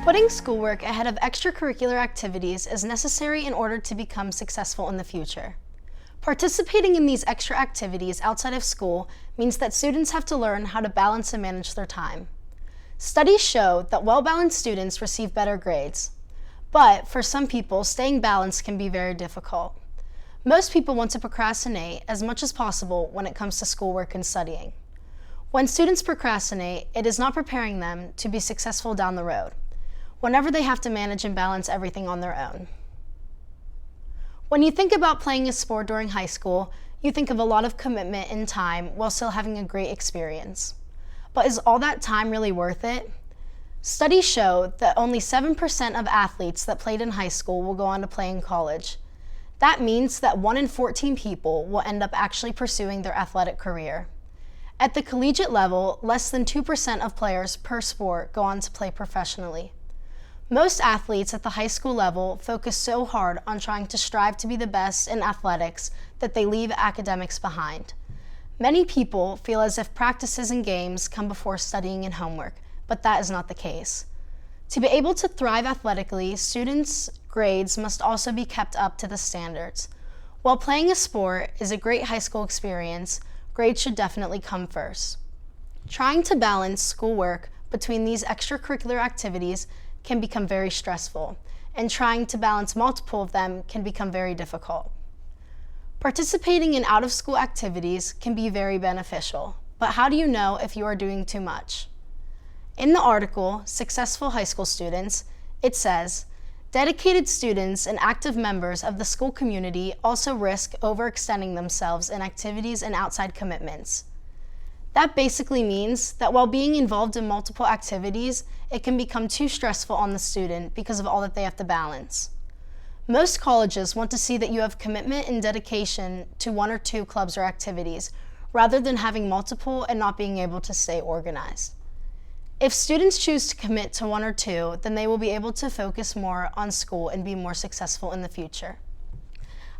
Putting schoolwork ahead of extracurricular activities is necessary in order to become successful in the future. Participating in these extra activities outside of school means that students have to learn how to balance and manage their time. Studies show that well-balanced students receive better grades, but for some people, staying balanced can be very difficult. Most people want to procrastinate as much as possible when it comes to schoolwork and studying. When students procrastinate, it is not preparing them to be successful down the road, whenever they have to manage and balance everything on their own. When you think about playing a sport during high school, you think of a lot of commitment and time while still having a great experience. But is all that time really worth it? Studies show that only 7% of athletes that played in high school will go on to play in college. That means that 1 in 14 people will end up actually pursuing their athletic career. At the collegiate level, less than 2% of players per sport go on to play professionally. Most athletes at the high school level focus so hard on trying to strive to be the best in athletics that they leave academics behind. Many people feel as if practices and games come before studying and homework, but that is not the case. To be able to thrive athletically, students' grades must also be kept up to the standards. While playing a sport is a great high school experience, grades should definitely come first. Trying to balance schoolwork between these extracurricular activities can become very stressful, and trying to balance multiple of them can become very difficult. Participating in out-of-school activities can be very beneficial, but how do you know if you are doing too much? In the article, Successful High School Students, it says, dedicated students and active members of the school community also risk overextending themselves in activities and outside commitments. That basically means that while being involved in multiple activities, it can become too stressful on the student because of all that they have to balance. Most colleges want to see that you have commitment and dedication to 1 or 2 clubs or activities, rather than having multiple and not being able to stay organized. If students choose to commit to 1 or 2, then they will be able to focus more on school and be more successful in the future.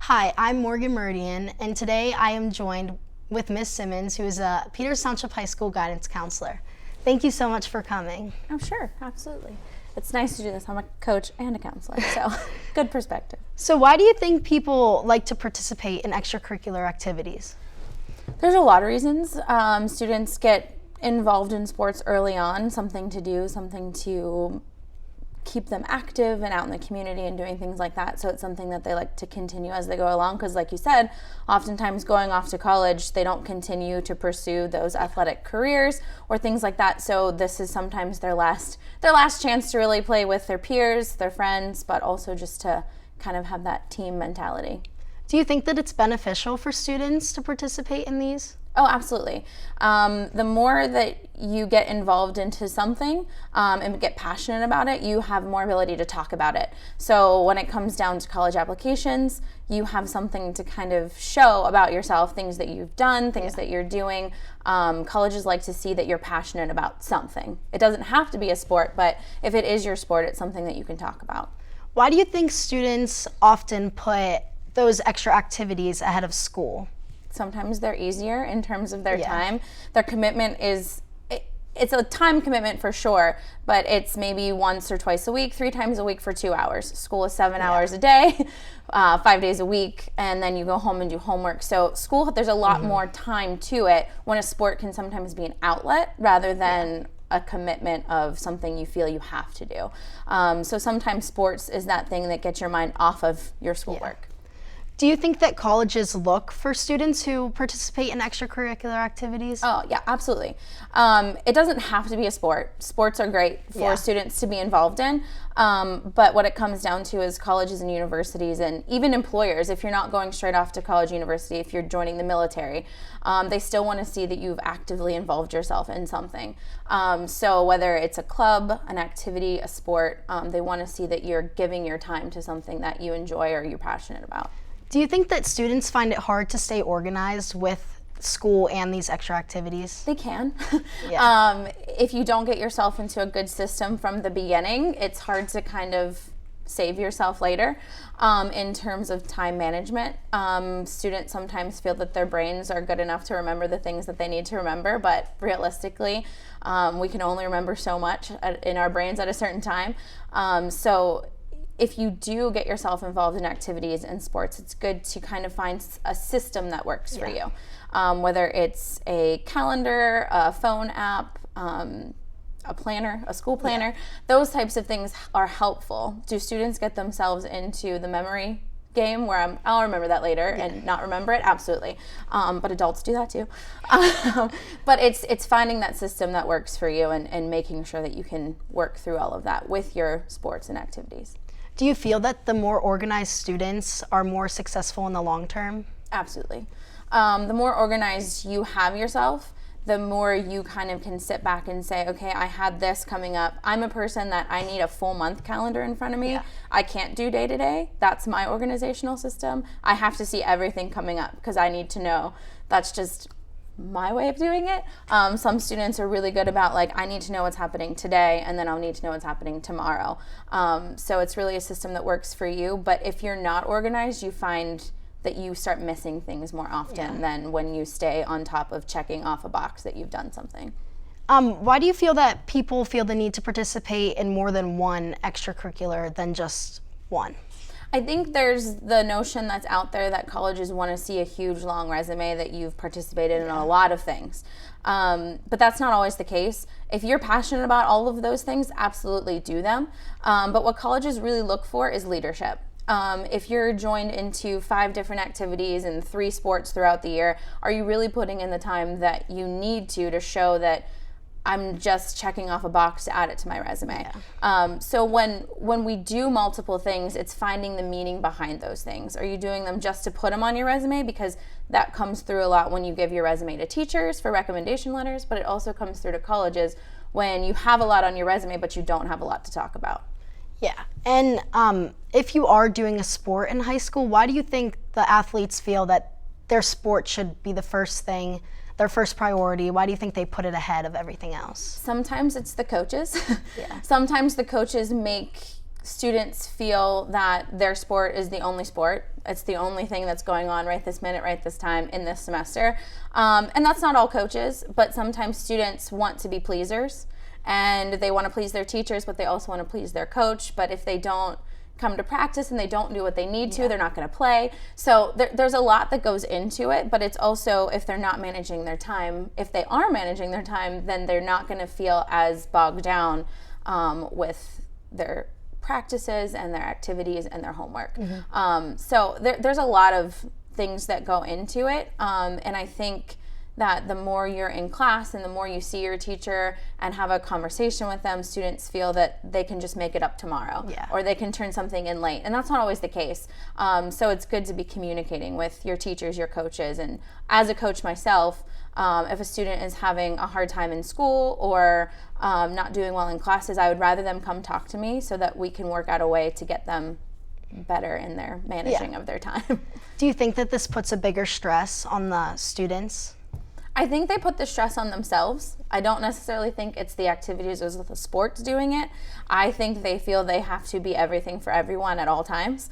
Hi, I'm Morgan Merdian, and today I am joined with Ms. Simmons, who is a Peters Township High School Guidance Counselor. Thank you so much for coming. Oh, sure, absolutely. It's nice to do this. I'm a coach and a counselor, so good perspective. So why do you think people like to participate in extracurricular activities? There's a lot of reasons. Students get involved in sports early on, something to do, something to keep them active and out in the community and doing things like that. So it's something that they like to continue as they go along, because like you said, oftentimes going off to college, they don't continue to pursue those athletic careers or things like that. So this is sometimes their last chance to really play with their peers, their friends, but also just to kind of have that team mentality. Do you think that it's beneficial for students to participate in these? Oh, absolutely. The more that you get involved into something and get passionate about it, you have more ability to talk about it. So when it comes down to college applications, you have something to kind of show about yourself, things that you've done, things that you're doing. Colleges like to see that you're passionate about something. It doesn't have to be a sport, but if it is your sport, it's something that you can talk about. Why do you think students often put those extra activities ahead of school? Sometimes they're easier in terms of their time. Their commitment is, it's a time commitment for sure, but it's maybe once or twice a week, 3 times a week for 2 hours. School is 7 hours a day, 5 days a week, and then you go home and do homework. So school, there's a lot more time to it, when a sport can sometimes be an outlet rather than a commitment of something you feel you have to do. So sometimes sports is that thing that gets your mind off of your schoolwork. Do you think that colleges look for students who participate in extracurricular activities? Oh, yeah, absolutely. It doesn't have to be a sport. Sports are great for students to be involved in, but what it comes down to is colleges and universities, and even employers, if you're not going straight off to college, university, if you're joining the military, they still want to see that you've actively involved yourself in something. So whether it's a club, an activity, a sport, they want to see that you're giving your time to something that you enjoy or you're passionate about. Do you think that students find it hard to stay organized with school and these extra activities? They can. If you don't get yourself into a good system from the beginning, it's hard to kind of save yourself later. In terms of time management, students sometimes feel that their brains are good enough to remember the things that they need to remember, but realistically, we can only remember so much in our brains at a certain time. So if you do get yourself involved in activities and sports, it's good to kind of find a system that works for you. Whether it's a calendar, a phone app, a planner, a school planner, those types of things are helpful. Do students get themselves into the memory game where I'll remember that later and not remember it? Absolutely. But adults do that too. But it's finding that system that works for you and making sure that you can work through all of that with your sports and activities. Do you feel that the more organized students are more successful in the long term? Absolutely. The more organized you have yourself, the more you kind of can sit back and say, okay, I had this coming up. I'm a person that I need a full month calendar in front of me. I can't do day to day. That's my organizational system. I have to see everything coming up because I need to know. That's just my way of doing it. Some students are really good about I need to know what's happening today and then I'll need to know what's happening tomorrow. So it's really a system that works for you. But if you're not organized, you find that you start missing things more often than when you stay on top of checking off a box that you've done something. Why do you feel that people feel the need to participate in more than one extracurricular than just one? I think there's the notion that's out there that colleges want to see a huge long resume that you've participated in a lot of things. But that's not always the case. If you're passionate about all of those things, absolutely do them. But what colleges really look for is leadership. If you're joined into 5 different activities and 3 sports throughout the year, are you really putting in the time that you need to show that I'm just checking off a box to add it to my resume? So when we do multiple things, it's finding the meaning behind those things. Are you doing them just to put them on your resume? Because that comes through a lot when you give your resume to teachers for recommendation letters, but it also comes through to colleges when you have a lot on your resume, but you don't have a lot to talk about. Yeah, and if you are doing a sport in high school, why do you think the athletes feel that their sport should be the first thing, their first priority? Why do you think they put it ahead of everything else? Sometimes it's the coaches. Sometimes the coaches make students feel that their sport is the only sport. It's the only thing that's going on right this minute, right this time in this semester. And that's not all coaches, but sometimes students want to be pleasers. And they want to please their teachers, but they also want to please their coach. But if they don't come to practice and they don't do what they need to, they're not going to play. So there's a lot that goes into it, but it's also if they're not managing their time. If they are managing their time, then they're not going to feel as bogged down with their practices and their activities and their homework. So there's a lot of things that go into it. And I think that the more you're in class and the more you see your teacher and have a conversation with them, students feel that they can just make it up tomorrow or they can turn something in late. And that's not always the case. So it's good to be communicating with your teachers, your coaches. And as a coach myself, if a student is having a hard time in school or not doing well in classes, I would rather them come talk to me so that we can work out a way to get them better in their managing of their time. Do you think that this puts a bigger stress on the students? I think they put the stress on themselves. I don't necessarily think it's the activities or the sports doing it. I think they feel they have to be everything for everyone at all times.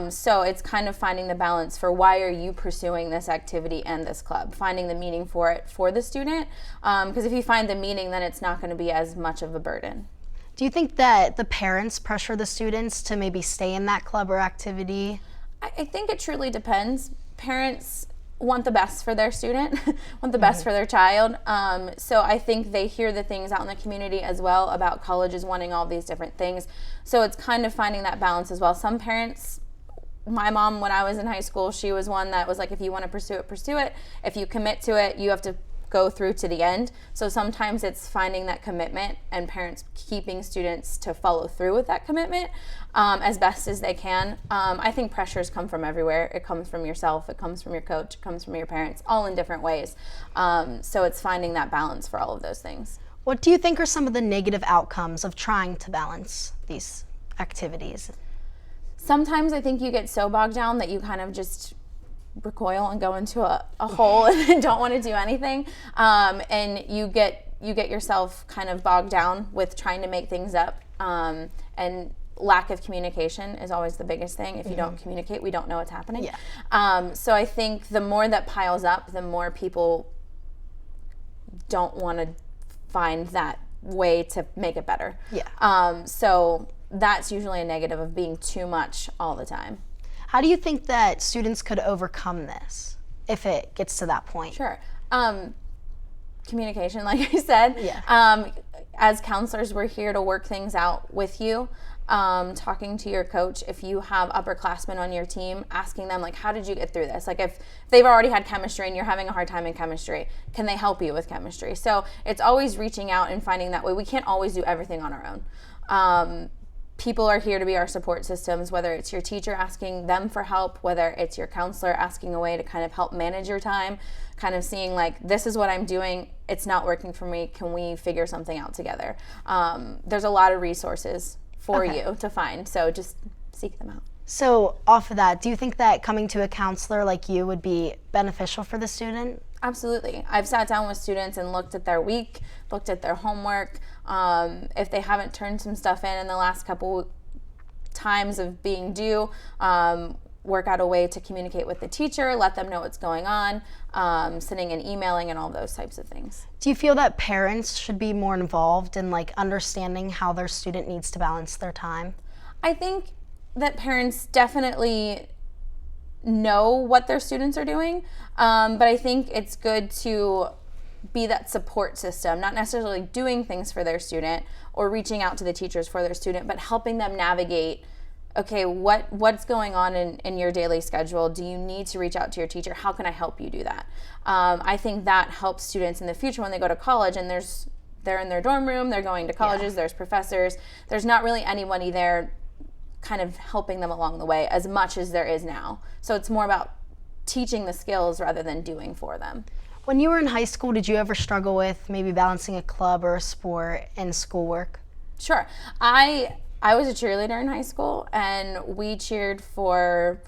So it's kind of finding the balance for why are you pursuing this activity and this club, finding the meaning for it for the student. Because if you find the meaning, then it's not going to be as much of a burden. Do you think that the parents pressure the students to maybe stay in that club or activity? I think it truly depends. Parents want the best for their student, want the best for their child. So I think they hear the things out in the community as well about colleges wanting all these different things. So it's kind of finding that balance as well. Some parents, my mom, when I was in high school, she was one that was like, if you want to pursue it, pursue it. If you commit to it, you have to go through to the end. So sometimes it's finding that commitment and parents keeping students to follow through with that commitment as best as they can. I think pressures come from everywhere. It comes from yourself, it comes from your coach, it comes from your parents, all in different ways. So it's finding that balance for all of those things. What do you think are some of the negative outcomes of trying to balance these activities? Sometimes I think you get so bogged down that you kind of just recoil and go into a hole and don't want to do anything, and you get yourself kind of bogged down with trying to make things up, and lack of communication is always the biggest thing. If you don't communicate, we don't know what's happening. Yeah. So I think the more that piles up, the more people don't want to find that way to make it better. Yeah. So that's usually a negative of being too much all the time. How do you think that students could overcome this if it gets to that point? Sure. Communication, like I said. Yeah. As counselors, we're here to work things out with you. Talking to your coach, if you have upperclassmen on your team, asking them, like, how did you get through this? Like, if they've already had chemistry and you're having a hard time in chemistry, can they help you with chemistry? So it's always reaching out and finding that way. We can't always do everything on our own. People are here to be our support systems, whether it's your teacher asking them for help, whether it's your counselor asking a way to kind of help manage your time, kind of seeing like, this is what I'm doing, it's not working for me, can we figure something out together? There's a lot of resources for you to find, so just seek them out. So off of that, do you think that coming to a counselor like you would be beneficial for the student? Absolutely. I've sat down with students and looked at their week, looked at their homework. If they haven't turned some stuff in the last couple times of being due, work out a way to communicate with the teacher, let them know what's going on, sending and emailing and all those types of things. Do you feel that parents should be more involved in like understanding how their student needs to balance their time? I think that parents definitely know what their students are doing, but I think it's good to be that support system, not necessarily doing things for their student or reaching out to the teachers for their student, but helping them navigate, okay, what's going on in your daily schedule? Do you need to reach out to your teacher? How can I help you do that? I think that helps students in the future when they go to college and they're in their dorm room, they're going to colleges, there's professors, there's not really anybody there kind of helping them along the way as much as there is now. So it's more about teaching the skills rather than doing for them. When you were in high school, did you ever struggle with maybe balancing a club or a sport and schoolwork? Sure. I was a cheerleader in high school, and we cheered for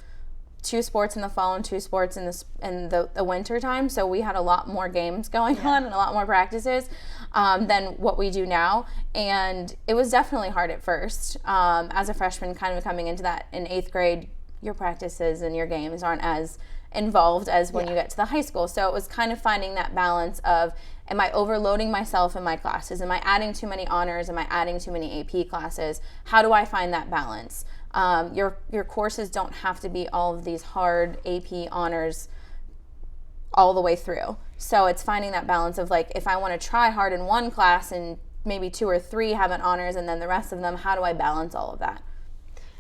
2 sports in the fall and 2 sports in the winter time. So we had a lot more games going on and a lot more practices than what we do now. And it was definitely hard at first. As a freshman, kind of coming into that in 8th grade, your practices and your games aren't as involved as when you get to the high school. So it was kind of finding that balance of, am I overloading myself in my classes? Am I adding too many honors? Am I adding too many AP classes? How do I find that balance? Your courses don't have to be all of these hard AP honors all the way through. So it's finding that balance of like, if I want to try hard in one class and maybe 2 or 3 have an honors and then the rest of them, how do I balance all of that?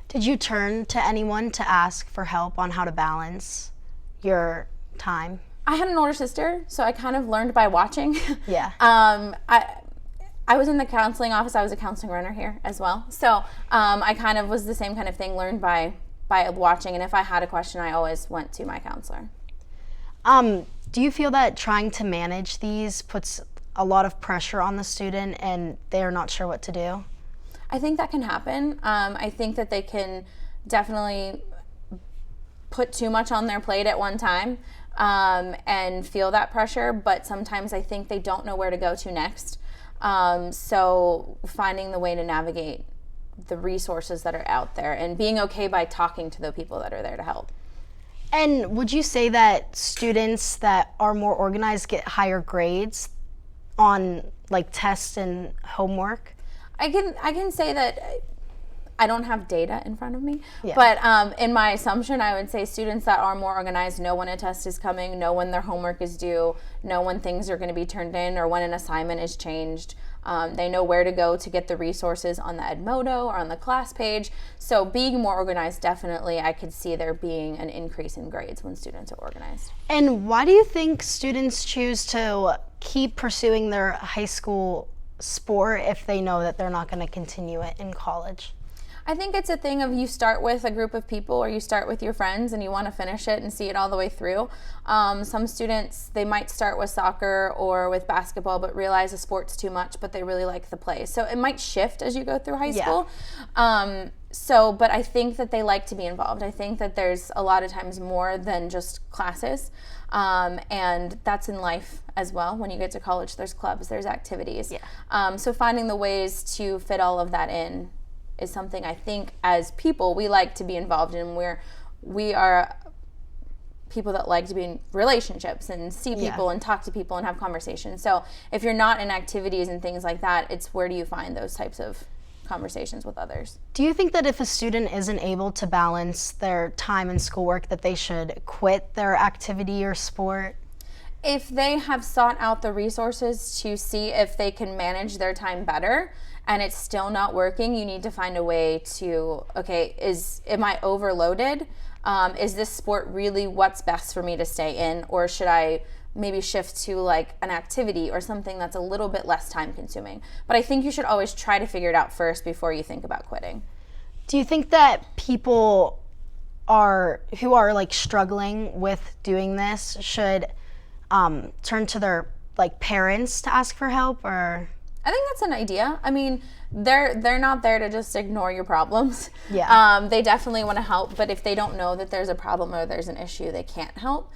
Did you turn to anyone to ask for help on how to balance your time? I had an older sister, so I kind of learned by watching. Yeah. I was in the counseling office. I was a counseling runner here as well. So I kind of was the same kind of thing, learned by watching. And if I had a question, I always went to my counselor. Do you feel that trying to manage these puts a lot of pressure on the student and they're not sure what to do? I think that can happen. I think that they can definitely put too much on their plate at one time and feel that pressure, but sometimes I think they don't know where to go to next. So finding the way to navigate the resources that are out there and being okay by talking to the people that are there to help. And would you say that students that are more organized get higher grades on like tests and homework? I can say that I don't have data in front of me, but in my assumption, I would say students that are more organized know when a test is coming, know when their homework is due, know when things are going to be turned in or when an assignment is changed. They know where to go to get the resources on the Edmodo or on the class page. So being more organized, definitely, I could see there being an increase in grades when students are organized. And why do you think students choose to keep pursuing their high school sport if they know that they're not going to continue it in college? I think it's a thing of you start with a group of people or you start with your friends and you want to finish it and see it all the way through. Some students, they might start with soccer or with basketball but realize the sport's too much, but they really like the play. So it might shift as you go through high school. But I think that they like to be involved. I think that there's a lot of times more than just classes. And that's in life as well. When you get to college, there's clubs, there's activities. So finding the ways to fit all of that in is something I think as people we like to be involved in. We are people that like to be in relationships and see people and talk to people and have conversations. So if you're not in activities and things like that, it's where do you find those types of conversations with others? Do you think that if a student isn't able to balance their time and schoolwork that they should quit their activity or sport? If they have sought out the resources to see if they can manage their time better and it's still not working, you need to find a way to, okay, am I overloaded? Is this sport really what's best for me to stay in? Or should I maybe shift to like an activity or something that's a little bit less time consuming? But I think you should always try to figure it out first before you think about quitting. Do you think that people who are like struggling with doing this should turn to their like parents to ask for help? Or I think that's an idea. I mean, they're not there to just ignore your problems. Yeah. They definitely want to help, but if they don't know that there's a problem or there's an issue, they can't help.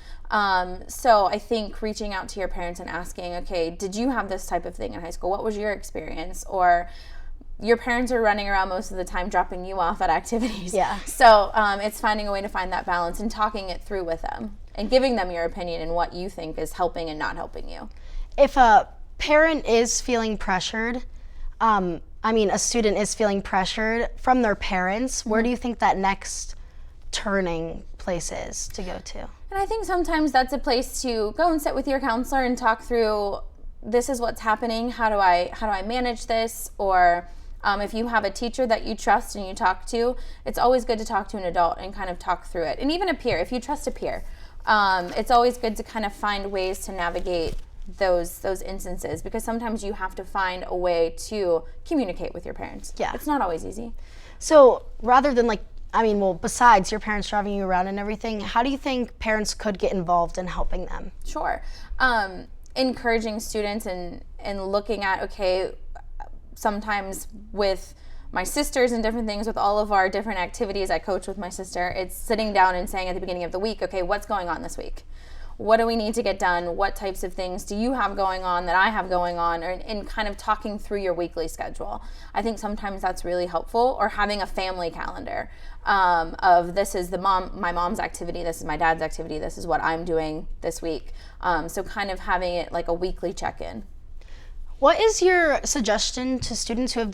So I think reaching out to your parents and asking, okay, did you have this type of thing in high school? What was your experience? Or your parents are running around most of the time dropping you off at activities. Yeah. So it's finding a way to find that balance and talking it through with them and giving them your opinion and what you think is helping and not helping you. If a parent is feeling pressured, a student is feeling pressured from their parents, where do you think that next turning place is to go to? And I think sometimes that's a place to go and sit with your counselor and talk through, this is what's happening, how do I manage this? Or if you have a teacher that you trust and you talk to, it's always good to talk to an adult and kind of talk through it. And even a peer, if you trust a peer, it's always good to kind of find ways to navigate those instances, because sometimes you have to find a way to communicate with your parents. Yeah. It's not always easy. So rather than besides your parents driving you around and everything, how do you think parents could get involved in helping them? Sure. Encouraging students and looking at, okay, sometimes with my sisters and different things, with all of our different activities I coach with my sister, it's sitting down and saying at the beginning of the week, okay, what's going on this week? What do we need to get done? What types of things do you have going on that I have going on? And kind of talking through your weekly schedule. I think sometimes that's really helpful. Or having a family calendar of this is my mom's activity, this is my dad's activity, this is what I'm doing this week. So kind of having it like a weekly check-in. What is your suggestion to students who have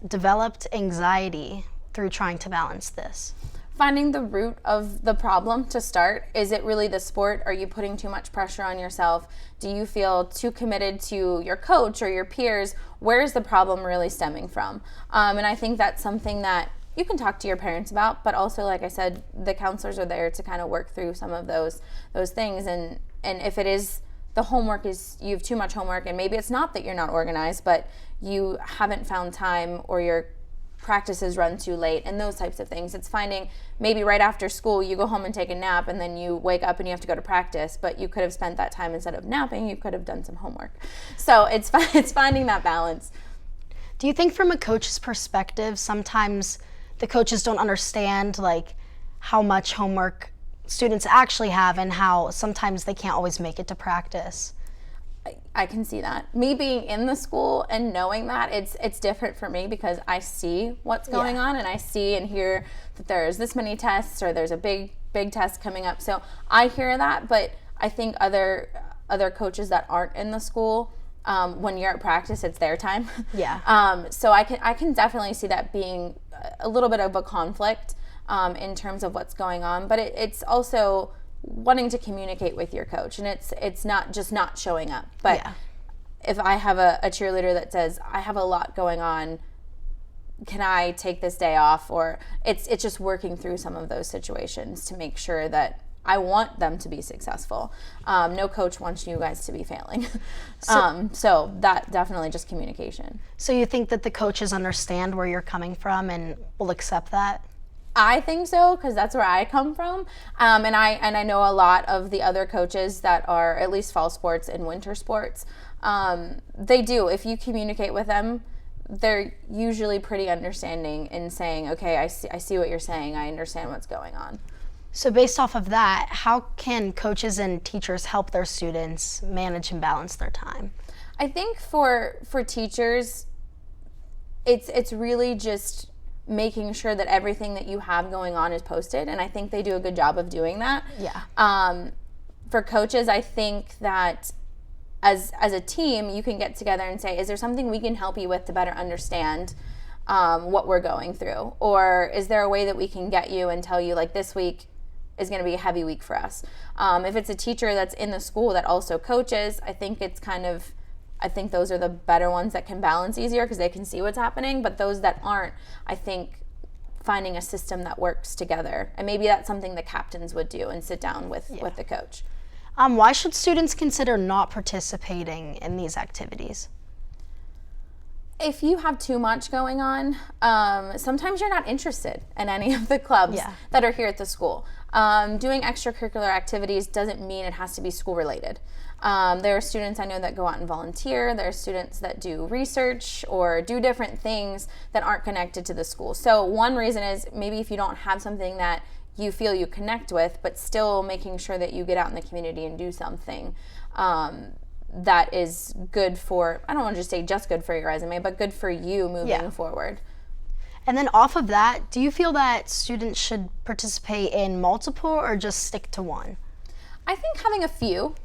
developed anxiety through trying to balance this? Finding the root of the problem to start. Is it really the sport? Are you putting too much pressure on yourself? Do you feel too committed to your coach or your peers? Where is the problem really stemming from? And I think that's something that you can talk to your parents about, but also, like I said, the counselors are there to kind of work through some of those things. And if it is the homework is, you have too much homework, and maybe it's not that you're not organized, but you haven't found time, or your practices run too late, and those types of things. It's finding maybe right after school you go home and take a nap, and then you wake up and you have to go to practice, but you could have spent that time, instead of napping, you could have done some homework. So it's finding that balance. Do you think from a coach's perspective, sometimes the coaches don't understand like how much homework students actually have and how sometimes they can't always make it to practice? I can see that. Me being in the school and knowing that, it's different for me, because I see what's going on, and I see and hear that there's this many tests, or there's a big test coming up. So I hear that, but I think other coaches that aren't in the school, when you're at practice, it's their time. Yeah. So I can definitely see that being a little bit of a conflict in terms of what's going on, but it's also wanting to communicate with your coach, and it's not just not showing up. But if I have a cheerleader that says, I have a lot going on, can I take this day off? Or it's just working through some of those situations to make sure that I want them to be successful. No coach wants you guys to be failing. So that definitely just communication. So you think that the coaches understand where you're coming from and will accept that? I think so, because that's where I come from, and I know a lot of the other coaches that are at least fall sports and winter sports. They do. If you communicate with them, they're usually pretty understanding in saying, okay, I see what you're saying. I understand what's going on. So based off of that, how can coaches and teachers help their students manage and balance their time? I think for teachers, it's really just making sure that everything that you have going on is posted, and I think they do a good job of doing that. Yeah. For coaches, I think that as a team, you can get together and say, is there something we can help you with to better understand what we're going through? Or is there a way that we can get you and tell you, like, this week is going to be a heavy week for us? If it's a teacher that's in the school that also coaches, I think those are the better ones that can balance easier because they can see what's happening. But those that aren't, I think finding a system that works together. And maybe that's something the captains would do and sit down with the coach. Why should students consider not participating in these activities? If you have too much going on, sometimes you're not interested in any of the clubs that are here at the school. Doing extracurricular activities doesn't mean it has to be school related. There are students I know that go out and volunteer. There are students that do research or do different things that aren't connected to the school. So one reason is maybe if you don't have something that you feel you connect with, but still making sure that you get out in the community and do something that is good for, I don't want to just say just good for your resume, but good for you moving forward. And then off of that, do you feel that students should participate in multiple or just stick to one? I think having a few,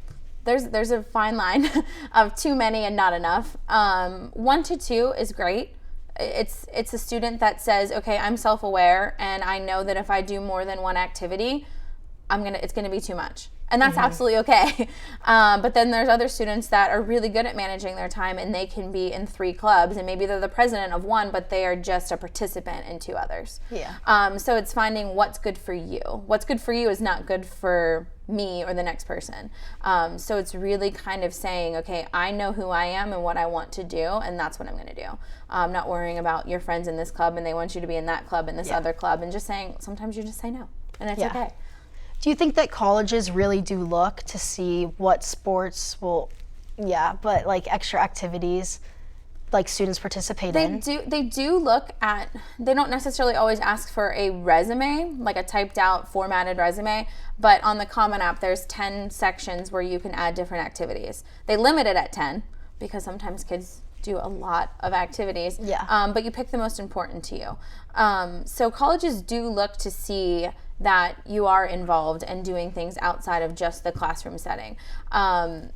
there's a fine line of too many and not enough. 1 to 2 is great. It's a student that says, okay, I'm self-aware and I know that if I do more than one activity, it's gonna be too much. And that's absolutely okay. But then there's other students that are really good at managing their time and they can be in 3 clubs and maybe they're the president of one, but they are just a participant in 2 others. So it's finding what's good for you. What's good for you is not good for me or the next person. So it's really kind of saying, okay, I know who I am and what I want to do, and that's what I'm gonna do. Not worrying about your friends in this club and they want you to be in that club and this other club, and just saying, sometimes you just say no, and it's okay. Do you think that colleges really do look to see what sports but like extra activities like students participate in? They do look at, they don't necessarily always ask for a resume, like a typed out formatted resume, but on the Common App there's 10 sections where you can add different activities. They limit it at 10 because sometimes kids do a lot of activities, but you pick the most important to you. So colleges do look to see that you are involved and doing things outside of just the classroom setting.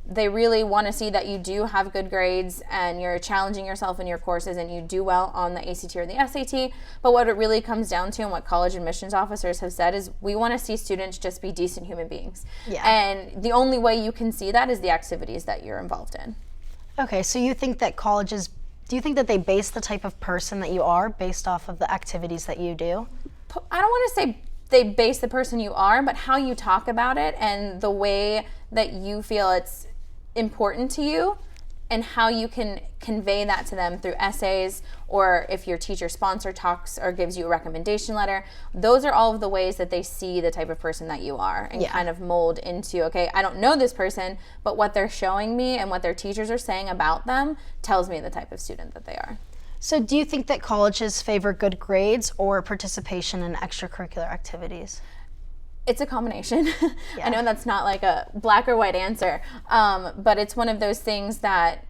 They really want to see that you do have good grades and you're challenging yourself in your courses and you do well on the ACT or the SAT. But what it really comes down to, and what college admissions officers have said, is we want to see students just be decent human beings. And the only way you can see that is the activities that you're involved in. Okay, so you think that colleges, do you think that they base the type of person that you are based off of the activities that you do? I don't want to say they base the person you are, but how you talk about it and the way that you feel it's important to you and how you can convey that to them through essays, or if your teacher sponsor talks or gives you a recommendation letter. Those are all of the ways that they see the type of person that you are and kind of mold into, okay, I don't know this person, but what they're showing me and what their teachers are saying about them tells me the type of student that they are. So do you think that colleges favor good grades or participation in extracurricular activities? It's a combination. I know that's not like a black or white answer, but it's one of those things that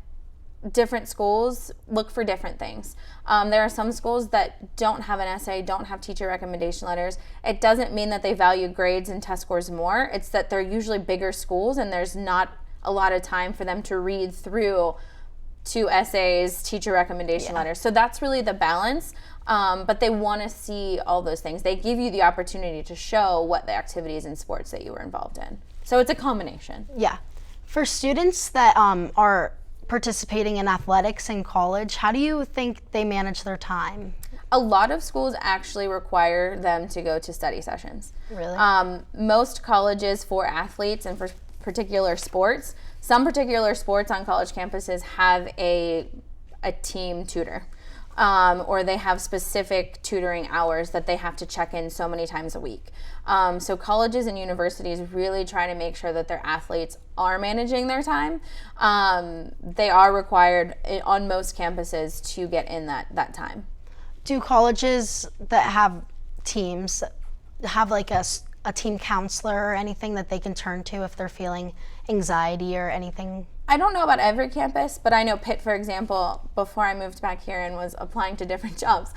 different schools look for different things. There are some schools that don't have an essay, don't have teacher recommendation letters. It doesn't mean that they value grades and test scores more. It's that they're usually bigger schools and there's not a lot of time for them to read through 2 essays, teacher recommendation letters. So that's really the balance. But they want to see all those things. They give you the opportunity to show what the activities and sports that you were involved in. So it's a combination. Yeah. For students that are participating in athletics in college, how do you think they manage their time? A lot of schools actually require them to go to study sessions. Really? Most colleges for athletes and for particular sports, some particular sports on college campuses have a team tutor. Or they have specific tutoring hours that they have to check in so many times a week. So colleges and universities really try to make sure that their athletes are managing their time. They are required on most campuses to get in that time. Do colleges that have teams have like a team counselor or anything that they can turn to if they're feeling anxiety or anything I don't know about every campus, but I know Pitt, for example, before I moved back here and was applying to different jobs,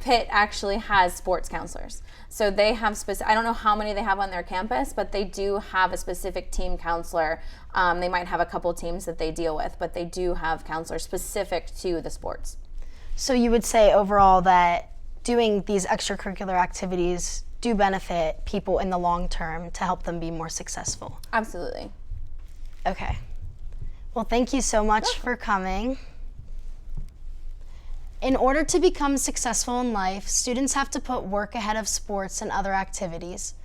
Pitt actually has sports counselors. So they have I don't know how many they have on their campus, but they do have a specific team counselor. They might have a couple teams that they deal with, but they do have counselors specific to the sports. So you would say overall that doing these extracurricular activities do benefit people in the long term to help them be more successful? Absolutely. Okay. Well, thank you so much for coming. In order to become successful in life, students have to put work ahead of sports and other activities.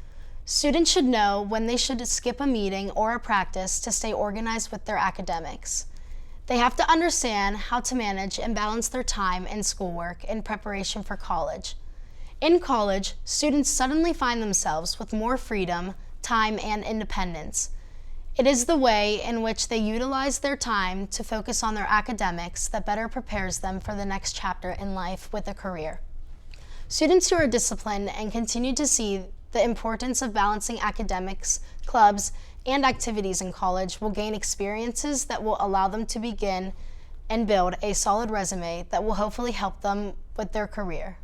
Students should know when they should skip a meeting or a practice to stay organized with their academics. They have to understand how to manage and balance their time and schoolwork in preparation for college. In college, students suddenly find themselves with more freedom, time, and independence. It is the way in which they utilize their time to focus on their academics that better prepares them for the next chapter in life with a career. Students who are disciplined and continue to see the importance of balancing academics, clubs, and activities in college will gain experiences that will allow them to begin and build a solid resume that will hopefully help them with their career.